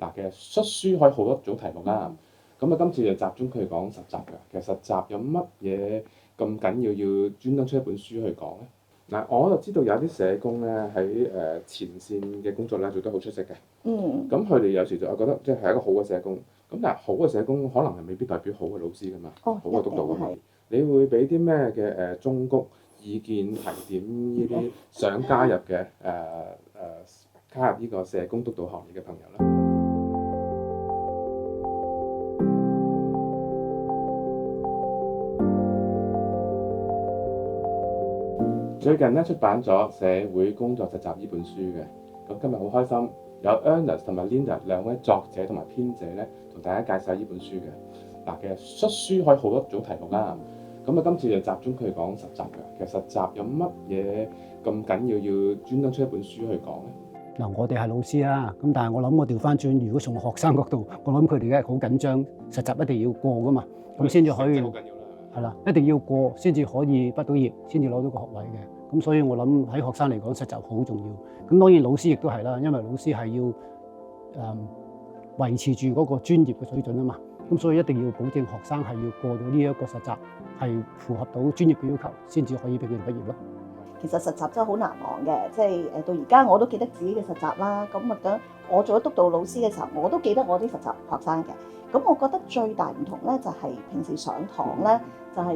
嗱，其實出書可以好多種題目啦。咁啊，今次就集中佢講實習嘅。其實實習有乜嘢咁緊要專登出一本書去講咧？嗱，我就知道有啲社工咧喺前線嘅工作咧做得好出色嘅。咁佢哋有時就覺得即係一個好嘅社工。咁但係好嘅社工可能係未必代表好嘅老師㗎嘛，好嘅督導㗎嘛。你會俾啲咩嘅忠告、意見、提點呢啲想加入嘅加入呢個社工督導行業嘅朋友咧？最近咧出版咗《社會工作實習》呢本書嘅，咁今日好開心有 Ernest 同埋 Linda 兩位作者同埋編者咧，同大家介紹呢本書嘅。嗱，其實出書可以好多種題目啦。咁啊，今次就集中佢講實習嘅。其實實習有乜嘢咁緊要專登出一本書去講咧？嗱，我哋係老師啦，咁但係我諗我調翻轉，如果從學生角度，我諗佢哋梗係好緊張，實習一定要過噶嘛，咁先至可以係啦，一定要過先至可以畢到業，先至攞到個學位嘅。咁所以我諗喺學生嚟講，實習好重要。咁當然老師亦都係啦，因為老師係要維持住嗰個專業嘅水準啊嘛。咁所以一定要保證學生係要過到呢一個實習，係符合到專業嘅要求，先至可以俾佢哋畢業咯。其實實習真係好難忘嘅，即係到而家我都記得自己嘅實習啦。咁啊，等我做咗督導老師嘅時候，我都記得我啲實習學生嘅。咁我覺得最大唔同咧，就係平時上堂咧，就係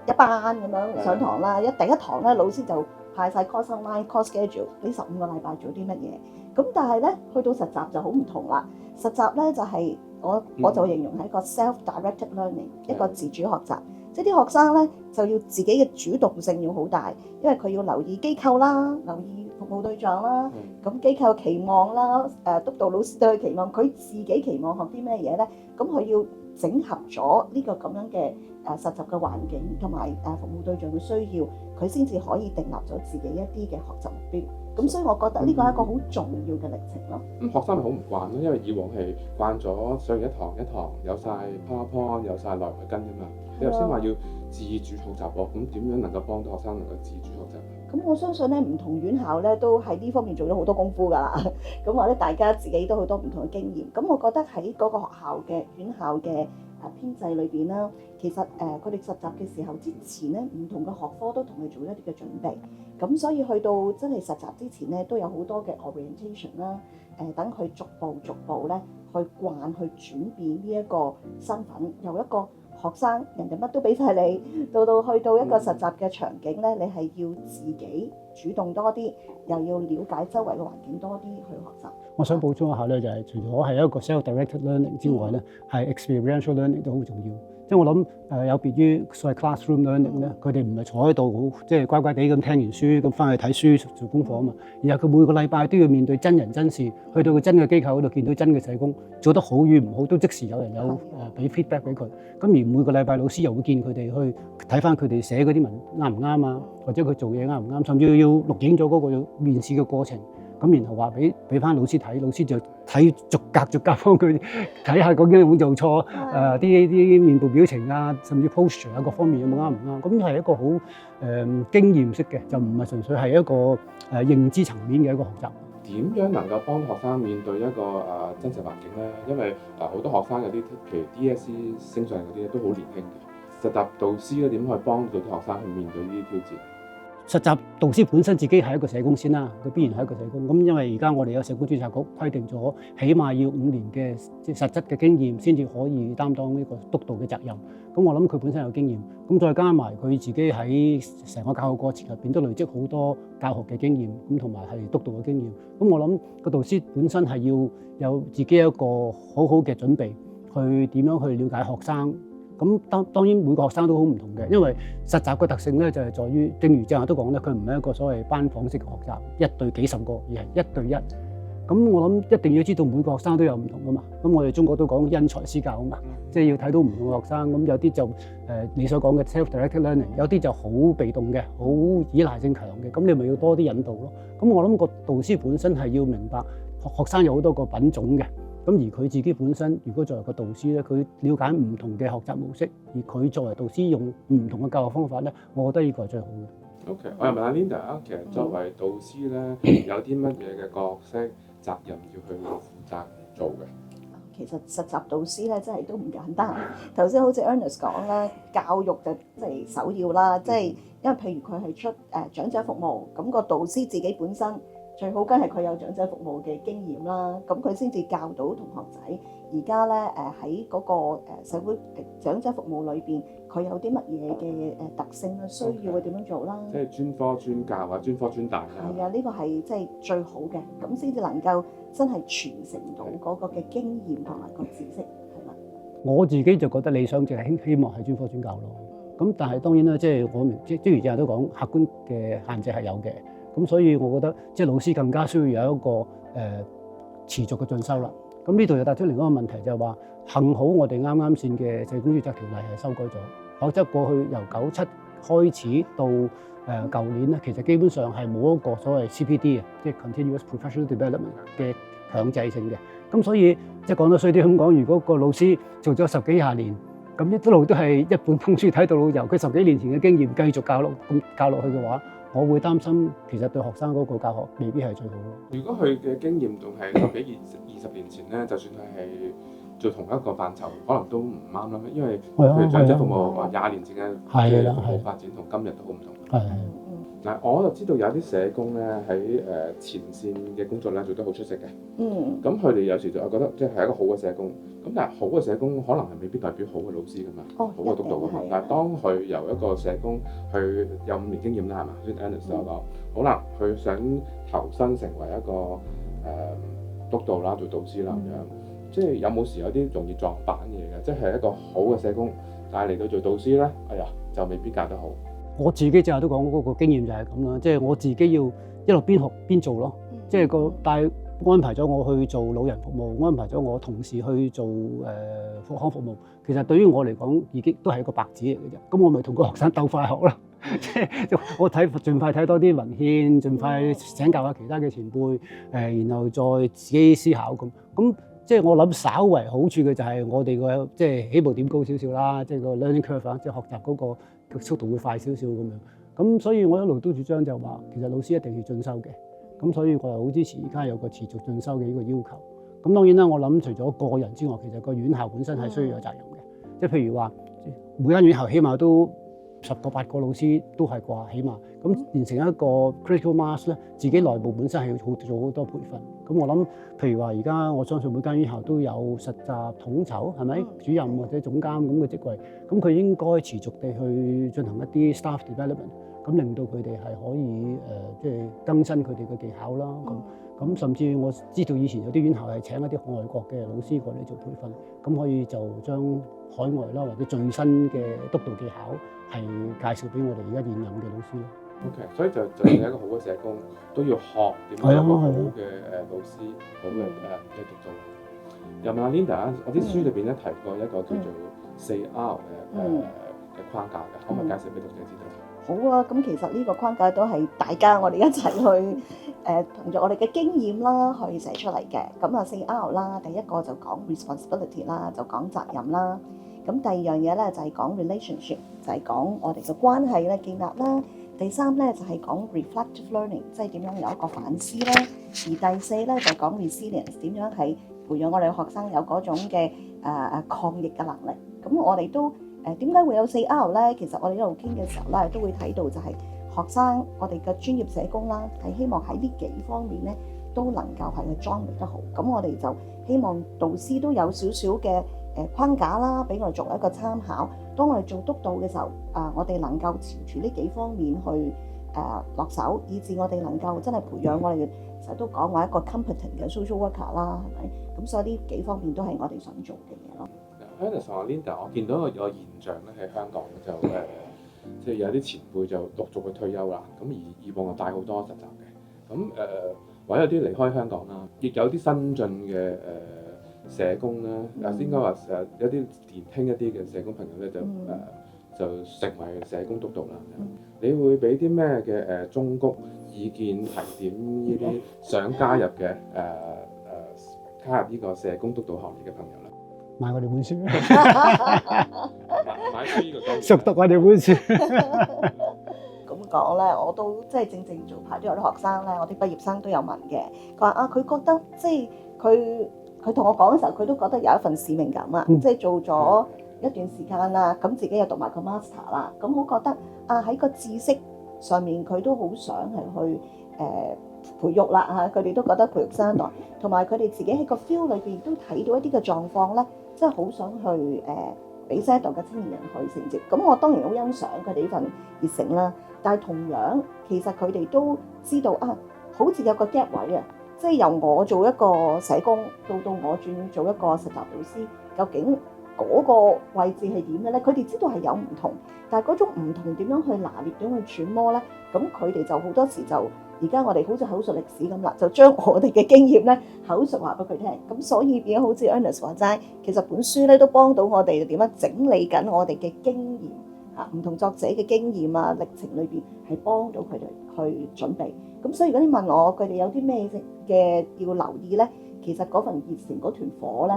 一班咁樣上堂啦。第一堂咧，老師就派晒 course outline、course schedule，呢15個禮拜做啲乜嘢。咁但係咧，去到實習就好唔同啦。實習咧就係我就形容係一個 self-directed learning， 一個自主學習。即係啲學生咧就要自己嘅主動性要好大，因為佢要留意機構啦，留意服務對象啦，咁機構期望啦，督導老師對佢期望，佢自己期望學啲咩嘢咧？咁佢要整合咗呢個咁樣嘅實習嘅環境同埋服務對象嘅需要，佢先至可以訂立咗自己一啲嘅學習目標。咁所以我覺得呢個係一個好重要嘅歷程咯。學生咪好唔慣咯，因為以往係慣咗上完一堂有晒 PowerPoint 有晒內容去跟㗎嘛。你頭先話要自主學習喎，咁點樣能夠幫到學生能夠自主學習？咁我相信咧，唔同院校咧都喺呢方面做咗好多功夫㗎啦。咁或者大家自己都好多唔同嘅經驗。咁我覺得喺嗰個學校嘅院校嘅編制裏邊啦，其實佢哋實習嘅時候之前咧，唔同嘅學科都同佢做一啲嘅準備。咁所以去到真係實習之前咧，都有好多嘅 orientation 啦。等佢逐步咧去去轉變呢一個身份，由一個學生人哋乜都俾晒你，到去到一個實習嘅場景咧，你係要自己主動多啲，又要了解周圍嘅環境多啲去學習。我想補充一下咧，就係除咗係一個 self-directed learning 之外咧，係 experiential learning 都好重要。即係我諗有別於所謂 classroom learning 咧，佢哋唔係坐喺度即係乖乖地咁聽完書咁翻去睇書做功課啊嘛，而係佢每個禮拜都要面對真人真事，去到個真嘅機構嗰度見到真嘅社工，做得好與唔好都即時有人有俾 feedback 俾佢。咁而每個禮拜老師又會見佢哋去睇翻佢哋寫嗰啲文啱唔啱啊，或者佢做嘢啱唔啱，甚至要錄影咗嗰個面試嘅過程。咁然後話俾翻老師睇，老師就睇逐格幫佢睇下究竟有冇做錯，啲面部表情啊，甚至 posture 啊各方面有冇啱唔啱。咁係一個好經驗式嘅，就唔係純粹係一個認知層面嘅一個學習。點樣能夠幫學生面對一個真實環境咧？因為好多學生有啲譬如 DSE 升上嚟嗰啲都好年輕嘅，實習導師咧點去幫到啲學生去面對呢啲挑戰？實習導師本身自己係一個社工先啦，佢必然係一個社工。咁因為而家我哋有社工註冊局規定咗，起碼要5年嘅實質嘅經驗先至可以擔當呢個督導嘅責任。咁我諗佢本身有經驗，咁再加埋佢自己喺成個教學過程入邊都累積好多教學嘅經驗，咁同埋係督導嘅經驗。咁我諗個導師本身係要有自己一個好好嘅準備，去點樣去了解學生。咁當然每個學生都好唔同嘅，因為實習嘅特性咧就係在於，正如正話都講咧，佢唔係一個所謂班房式嘅學習，一對幾十個，而係一對一。咁我諗一定要知道每個學生都有唔同噶嘛。咁我哋中國都講因材施教啊嘛，即係要睇到唔同嘅學生。咁有啲就你所講嘅 self-directed learning， 有啲就好被動嘅，好依賴性強嘅。咁你咪要多啲引導咯。咁我諗個導師本身係要明白學生有好多個品種嘅。咁而佢自己本身，如果作為個導師咧，佢了解唔同嘅學習模式，而佢作為導師用唔同嘅教學方法咧，我覺得呢個係最好嘅。OK， 我又問下 Linda 啊，其實作為導師咧，有啲乜嘢嘅角色責任要去負責做嘅？其實實習導師咧，真係都唔簡單。頭先好似 Ernest 講啦，教育就即係首要啦，即係因為譬如佢係出長者服務，咁個導師自己本身最好梗係佢有長者服務嘅經驗啦，咁佢先至教到同學仔。而家咧喺嗰個社會長者服務裏邊，佢有啲乜嘢嘅特性啊，需要會點樣做啦？即係專科專教或者專科專大啦。係啊，呢個係即係最好嘅，咁先至能夠真係傳承到嗰個嘅經驗同埋個知識，係嘛？我自己就覺得理想就係希望係專科專教咯。咁但係當然啦，即係我明即係正如都講，客觀嘅限制係有嘅。咁所以我覺得即係老師更加需要有一個持續嘅進修啦。咁呢度又帶出另一個問題，就係話幸好我哋啱先嘅社工註冊條例係修改咗，否則過去由97開始到舊年咧，其實基本上係冇一個所謂 CPD 啊，即係 Continuous Professional Development 嘅強制性嘅。咁所以即係講得衰啲咁講，如果個老師做咗10幾20年，咁一路都係一本通書睇到老，由佢10幾年前嘅經驗繼續教落去嘅話，我會擔心其實對學生嗰個教學未必係最好咯。如果佢嘅經驗仲係10幾20年前咧，就算係做同一個範疇，可能都唔啱啦，因為佢長者服務話20年前嘅服務發展同今日都好唔同。係嗱，我就知道有啲社工咧喺前線嘅工作咧做得好出色嘅。咁佢哋有時就覺得即係一個好嘅社工。咁但係好嘅社工可能係未必代表好嘅老師噶嘛，好嘅督導噶嘛。但係當佢由一個社工去有5年經驗啦，係嘛？先 Ernest 所講，好啦，佢想投身成為一個督導啦，做導師啦咁樣，即係有冇時有啲容易撞板嘢嘅？即係一個好嘅社工，但係嚟到做導師咧，哎呀就未必教得好。我自己正話都講嗰個經驗就係咁啦，即係我自己要一路邊學邊做咯，即係安排咗我去做老人服務，安排咗我同事去做復康服務。其實對於我嚟講，已經都係一個白紙嚟嘅啫。咁我咪同個學生鬥快學咯，即係我盡快睇多啲文獻，盡快請教下其他嘅前輩，然後再自己思考咁。咁即係我諗稍為好處嘅就係我哋個即係起步點高少少啦，即係個 learning curve 即係學習嗰個速度會快少少咁樣。咁所以我一路都主張就話，其實老師一定要進修嘅。咁所以我係好支持而家有個持續進修嘅呢個要求。咁當然啦，我諗除咗個人之外，其實個院校本身係需要有責任嘅。即係譬如話，每間院校起碼都10個8個老師都係啩，起碼咁形成一個 critical mass 咧，自己內部本身係要做好多培訓。咁我諗，譬如話而家我相信每間院校都有實習統籌，係咪主任或者總監咁嘅職位？咁佢應該持續地去進行一啲 staff development。咁令到佢哋係可以即係更新佢哋嘅技巧啦。咁甚至我知道以前有啲院校係請一啲外國嘅老師過嚟做培訓，咁可以就將海外啦或者最新嘅督導技巧係介紹俾我哋而家現任嘅老師咯。OK， 所以就係一個好嘅社工都要學點樣一個好嘅老師，好嘅即係督導。又問阿 Linda，我啲書裏邊咧提過一個叫做4R 嘅框架嘅，可唔可以介紹俾讀者知道？好啊，咁其實呢個框架都係大家我哋一齊去憑住我哋嘅經驗啦，去寫出嚟嘅。咁啊4R啦，第一個就講 responsibility 啦，就講責任啦。咁第二樣嘢咧就係講 relationship，就係講我哋嘅關係咧建立啦。第三咧就係講 reflective learning， 即係點樣有一個反思啦。而第四咧就講 resilience， 點樣係培養我哋學生有嗰種嘅抗逆嘅能力。咁我哋都點解會有4R咧？其實我哋一路傾嘅時候咧，都會睇到就係學生我哋嘅專業社工啦，係希望喺呢幾方面咧都能夠係去裝備得好。咁我哋就希望導師都有少少嘅框架啦，俾我哋作為一個參考。當我哋做督導嘅時候，我哋能夠朝住呢幾方面去落手，以至我哋能夠真係培養我哋成日都講話一個 competent 嘅 social worker 啦，係咪？咁所以呢幾方面都係我哋想做嘅嘢咯。Ernest 同 Linda， 我見到個現象咧喺香港就即係有啲前輩就陸續去退休啦。咁而以往就帶好多實習嘅。咁或者有啲離開香港啦，亦有啲新進嘅社工啦。應該話有啲年輕一啲嘅社工朋友咧就成為社工督導啦。你會俾啲咩嘅忠告意見提點呢啲想加入嘅加入呢個社工督導行業嘅朋友咧？買我哋本書，買書呢個熟讀我哋本書。咁講咧，我都即係正早排都有啲學生咧，我啲畢業生都有問嘅。佢話佢覺得即係佢佢同我講嘅時候，佢都覺得有一份使命感啊，即係做咗一段時間啦，咁自己又讀埋個 master 啦，咁我覺得喺個知識上面佢都好想係去培育啦嚇，佢哋都覺得培育新一代，同埋佢哋自己喺個 feel 裏邊都睇到一啲嘅狀況咧，即係好想去俾新一代嘅青年人去承接。咁我當然好欣賞佢哋呢份熱誠啦，但係同樣其實佢哋都知道好似有個 gap 位啊，即係由我做一個社工到我轉做一個實習老師，究竟嗰個位置係點嘅咧？佢哋知道係有唔同，但係嗰種唔同點樣去拿捏、點去揣摩咧？咁佢哋就好多時就而家我哋好似口述歷史咁啦，就將我哋嘅經驗咧口述話俾佢聽。咁所以變咗好似 Ernest 話齋，其實本書咧都幫到我哋點樣整理緊我哋嘅經驗唔同作者嘅經驗歷程裏邊係幫到佢哋去準備。咁所以如果你問我佢哋有啲咩嘅要留意咧，其實嗰份熱誠嗰團火咧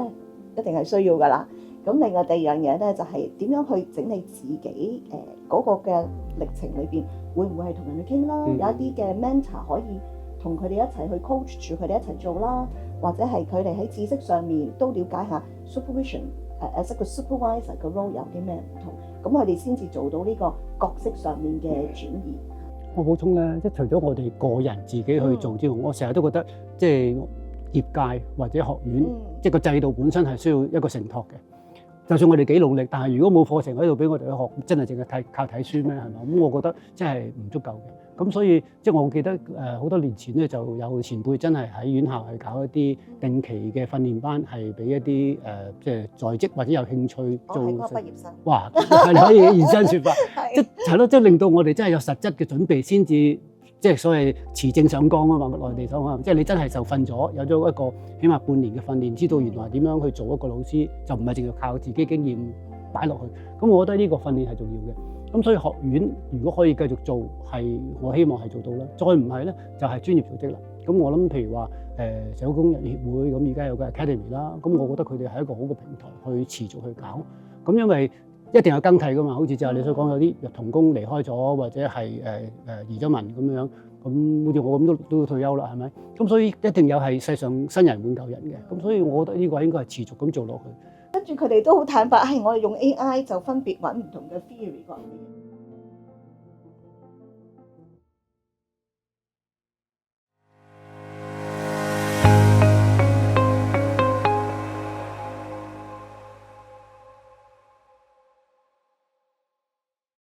一定係需要噶啦。咁另外第二樣嘢咧就係點樣去整理自己嗰個嘅歷程裏邊，會唔會係同人去傾啦？有一啲嘅 mentor 可以同佢哋一齊去 coach 住佢哋一齊做啦，或者係佢哋喺知識上面都了解下 supervision as 一個 supervisor 嘅 role 有啲咩唔同，咁佢哋先至做到呢個角色上面嘅轉移。我補充咧，即係除咗我哋個人自己去做之外，我成日都覺得即係業界或者學院，即係個制度本身係需要一個承托嘅。就算我哋幾努力，但係如果冇課程喺度俾我哋去學，真係淨係靠睇書咩？係咪？咁我覺得真係唔足夠嘅。咁所以即係我記得好多年前咧，就有前輩真係喺院校係搞一啲定期嘅訓練班，係俾一啲即係在職或者有興趣做畢業生。哇，係你可以現身説法，即係咯，即係令到我哋真係有實質嘅準備先至。即係所謂持證上崗啊嘛，內地所講，即係你真係受訓咗，有咗一個起碼半年嘅訓練，知道原來點樣去做一個老師，就唔係淨係靠自己經驗擺落去。咁我覺得呢個訓練係重要嘅。咁所以學院如果可以繼續做，係我希望係做到啦。再唔係咧，就係專業組織啦。咁我諗譬如話社會工人協會咁，而家有個 academy 啦。咁我覺得佢哋係一個好嘅平台去持續去搞。咁因為一定有更替噶嘛，好似就係你所講有啲同工離開咗，或者係移咗民咁樣，咁好似我咁都要退休啦，係咪？咁所以一定有係世上新人換舊人嘅，咁所以我覺得呢個應該係持續咁做落去。跟住佢哋都好坦白，係我哋用 AI 就分別揾唔同嘅 theory 過嚟。